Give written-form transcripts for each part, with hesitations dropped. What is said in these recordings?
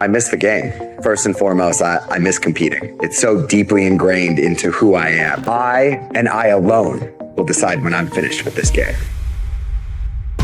I miss the game. First and foremost, I miss competing. It's so deeply ingrained into who I am. I, and I alone, will decide when I'm finished with this game.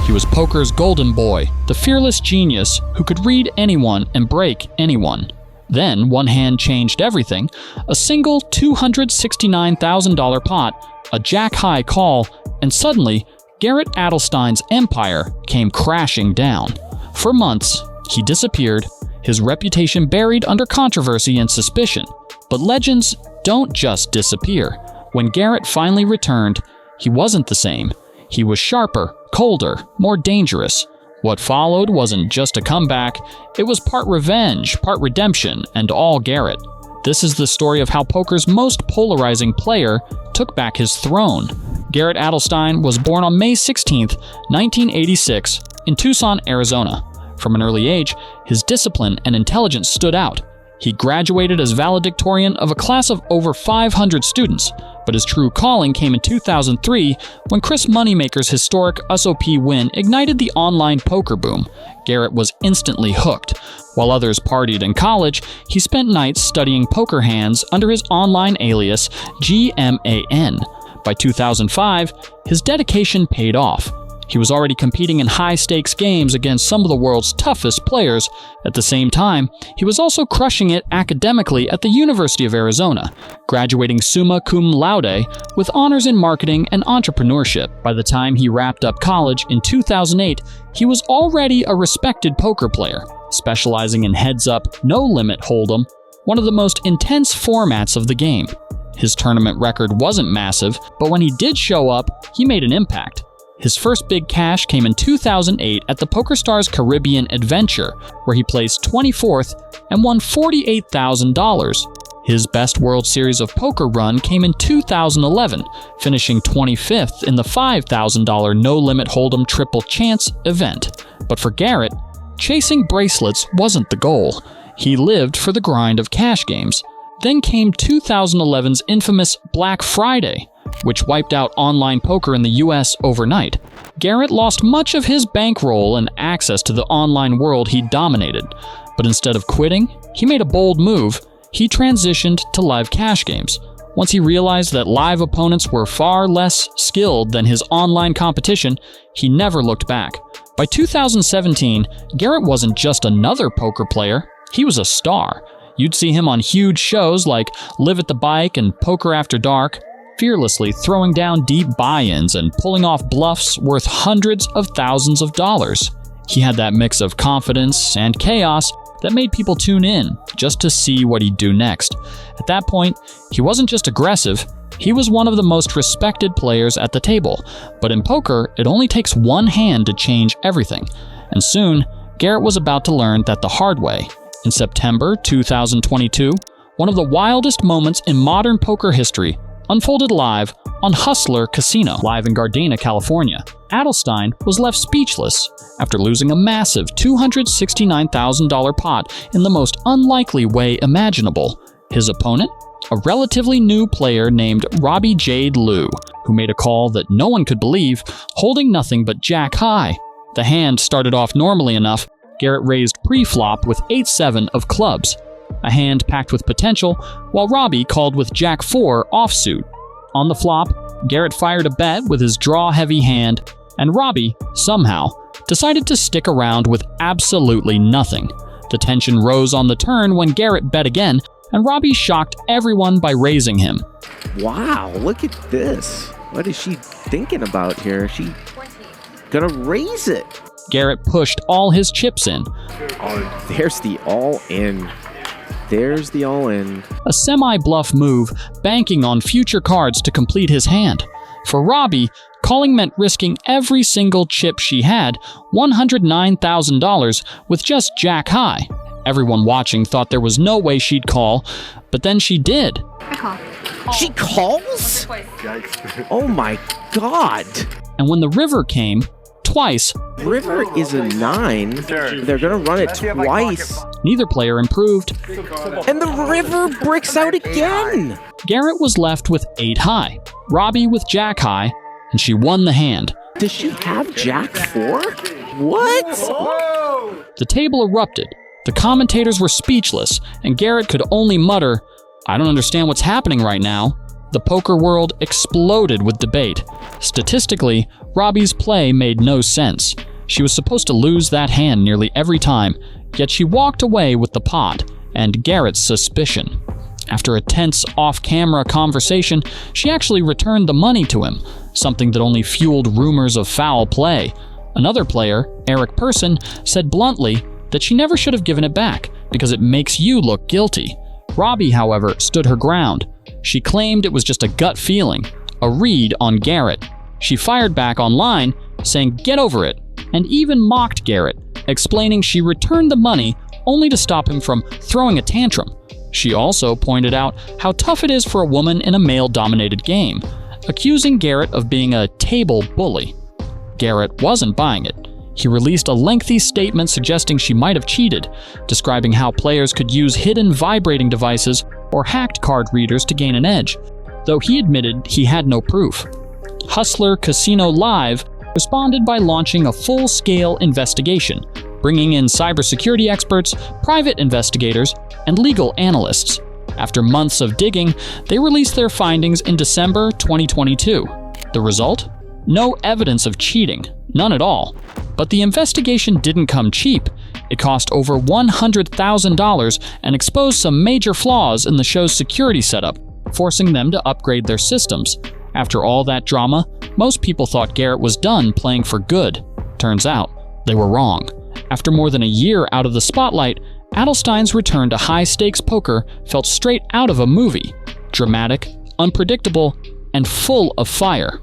He was poker's golden boy, the fearless genius who could read anyone and break anyone. Then, one hand changed everything. A single $269,000 pot, a jack-high call, and suddenly, Garrett Adelstein's empire came crashing down. For months, he disappeared, his reputation buried under controversy and suspicion. But legends don't just disappear. When Garrett finally returned, he wasn't the same. He was sharper, colder, more dangerous. What followed wasn't just a comeback, it was part revenge, part redemption, and all Garrett. This is the story of how poker's most polarizing player took back his throne. Garrett Adelstein was born on May 16, 1986, in Tucson, Arizona. From an early age, his discipline and intelligence stood out. He graduated as valedictorian of a class of over 500 students, but his true calling came in 2003 when Chris Moneymaker's historic SOP win ignited the online poker boom. Garrett was instantly hooked. While others partied in college, he spent nights studying poker hands under his online alias GMAN. By 2005, his dedication paid off. He was already competing in high-stakes games against some of the world's toughest players. At the same time, he was also crushing it academically at the University of Arizona, graduating summa cum laude with honors in marketing and entrepreneurship. By the time he wrapped up college in 2008, he was already a respected poker player, specializing in heads-up, no-limit hold'em, one of the most intense formats of the game. His tournament record wasn't massive, but when he did show up, he made an impact. His first big cash came in 2008 at the PokerStars Caribbean Adventure, where he placed 24th and won $48,000. His best World Series of Poker run came in 2011, finishing 25th in the $5,000 no-limit hold'em triple chance event. But for Garrett, chasing bracelets wasn't the goal. He lived for the grind of cash games. Then came 2011's infamous Black Friday, which wiped out online poker in the US overnight. Garrett lost much of his bankroll and access to the online world he dominated. But instead of quitting, he made a bold move. He transitioned to live cash games. Once he realized that live opponents were far less skilled than his online competition, he never looked back. By 2017, Garrett wasn't just another poker player, he was a star. You'd see him on huge shows like Live at the Bike and Poker After Dark, fearlessly throwing down deep buy-ins and pulling off bluffs worth hundreds of thousands of dollars. He had that mix of confidence and chaos that made people tune in just to see what he'd do next. At that point, he wasn't just aggressive, he was one of the most respected players at the table. But in poker, it only takes one hand to change everything. And soon, Garrett was about to learn that the hard way. In September 2022, one of the wildest moments in modern poker history unfolded live on Hustler Casino, live in Gardena, California. Adelstein was left speechless after losing a massive $269,000 pot in the most unlikely way imaginable. His opponent? A relatively new player named Robbi Jade Liu, who made a call that no one could believe, holding nothing but jack high. The hand started off normally enough. Garrett raised pre-flop with 8-7 of clubs, a hand packed with potential, while Robbi called with Jack 4 offsuit. On the flop, Garrett fired a bet with his draw-heavy hand, and Robbi, somehow, decided to stick around with absolutely nothing. The tension rose on the turn when Garrett bet again, and Robbi shocked everyone by raising him. Wow, look at this. What is she thinking about here? Is she gonna raise it? Garrett pushed all his chips in. Oh, there's the all-in. There's the all-in. A semi-bluff move, banking on future cards to complete his hand. For Robbi, calling meant risking every single chip she had, $109,000, with just jack high. Everyone watching thought there was no way she'd call, but then she did. I call. She calls? Oh my god. And when the river came, twice. River is a 9. They're gonna run it twice. Neither player improved. And the river bricks out again. Garrett was left with 8 high, Robbi with jack high, and she won the hand. Does she have jack 4? What? The table erupted. The commentators were speechless, and Garrett could only mutter, "I don't understand what's happening right now." The poker world exploded with debate. Statistically, Robbi's play made no sense. She was supposed to lose that hand nearly every time, yet she walked away with the pot and Garrett's suspicion. After a tense off-camera conversation, she actually returned the money to him, something that only fueled rumors of foul play. Another player, Eric Person, said bluntly that she never should have given it back because it makes you look guilty. Robbi, however, stood her ground. She claimed it was just a gut feeling, a read on Garrett. She fired back online, saying get over it, and even mocked Garrett, explaining she returned the money only to stop him from throwing a tantrum. She also pointed out how tough it is for a woman in a male-dominated game, accusing Garrett of being a table bully. Garrett wasn't buying it. He released a lengthy statement suggesting she might have cheated, describing how players could use hidden vibrating devices or hacked card readers to gain an edge, though he admitted he had no proof. Hustler Casino Live responded by launching a full-scale investigation, bringing in cybersecurity experts, private investigators, and legal analysts. After months of digging, they released their findings in December 2022. The result? No evidence of cheating, none at all. But the investigation didn't come cheap. It cost over $100,000 and exposed some major flaws in the show's security setup, forcing them to upgrade their systems. After all that drama, most people thought Garrett was done playing for good. Turns out, they were wrong. After more than a year out of the spotlight, Adelstein's return to high-stakes poker felt straight out of a movie. Dramatic, unpredictable, and full of fire.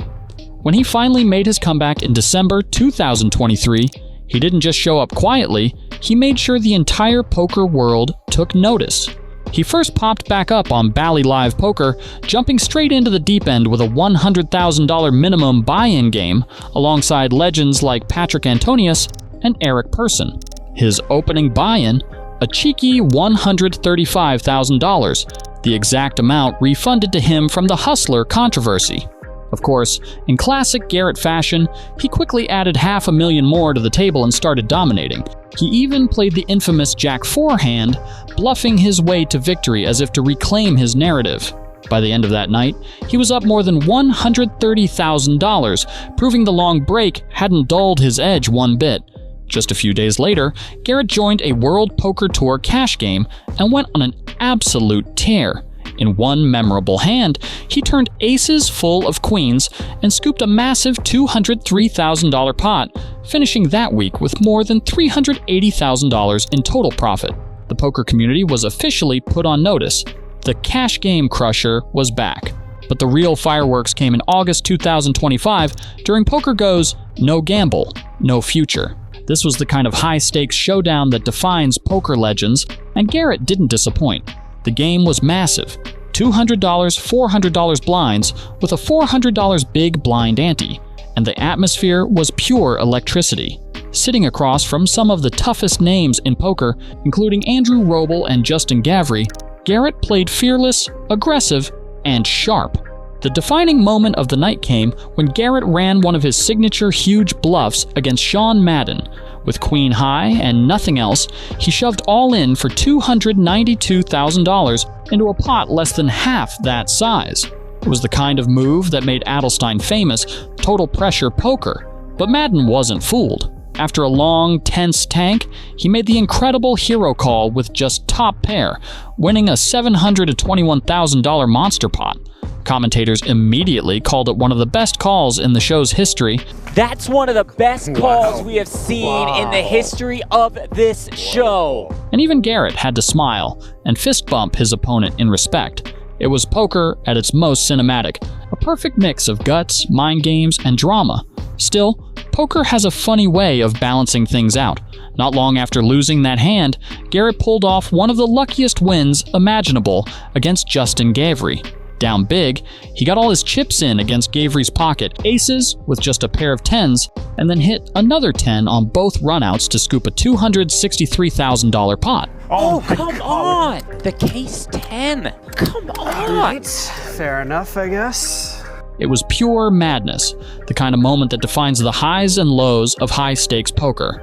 When he finally made his comeback in December 2023, he didn't just show up quietly, he made sure the entire poker world took notice. He first popped back up on Bally Live Poker, jumping straight into the deep end with a $100,000 minimum buy-in game, alongside legends like Patrick Antonius and Eric Person. His opening buy-in, a cheeky $135,000, the exact amount refunded to him from the Hustler controversy. Of course, in classic Garrett fashion, he quickly added $500,000 more to the table and started dominating. He even played the infamous Jack-4 hand, bluffing his way to victory as if to reclaim his narrative. By the end of that night, he was up more than $130,000, proving the long break hadn't dulled his edge one bit. Just a few days later, Garrett joined a World Poker Tour cash game and went on an absolute tear. In one memorable hand, he turned aces full of queens and scooped a massive $203,000 pot, finishing that week with more than $380,000 in total profit. The poker community was officially put on notice. The cash game crusher was back. But the real fireworks came in August 2025 during PokerGo's No Gamble, No Future. This was the kind of high-stakes showdown that defines poker legends, and Garrett didn't disappoint. The game was massive, $200, $400 blinds with a $400 big blind ante, and the atmosphere was pure electricity. Sitting across from some of the toughest names in poker, including Andrew Roble and Justin Gavry, Garrett played fearless, aggressive, and sharp. The defining moment of the night came when Garrett ran one of his signature huge bluffs against Sean Madden. With queen high and nothing else, he shoved all in for $292,000 into a pot less than half that size. It was the kind of move that made Adelstein famous, total pressure poker. But Madden wasn't fooled. After a long, tense tank, he made the incredible hero call with just top pair, winning a $721,000 monster pot. Commentators immediately called it one of the best calls in the show's history. That's one of the best calls we have seen in the history of this show. And even Garrett had to smile and fist bump his opponent in respect. It was poker at its most cinematic, a perfect mix of guts, mind games, and drama. Still, poker has a funny way of balancing things out. Not long after losing that hand, Garrett pulled off one of the luckiest wins imaginable against Justin Gavry. Down big, he got all his chips in against Gavry's pocket aces with just a pair of tens, and then hit another 10 on both runouts to scoop a $263,000 pot. Oh, come on! The case 10. Come on! Right. Fair enough, I guess. It was pure madness, the kind of moment that defines the highs and lows of high-stakes poker.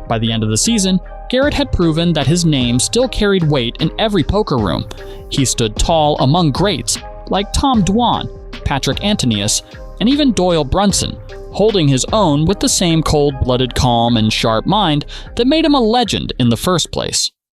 By the end of the season, Garrett had proven that his name still carried weight in every poker room. He stood tall among greats like Tom Dwan, Patrick Antonius, and even Doyle Brunson, holding his own with the same cold-blooded calm and sharp mind that made him a legend in the first place.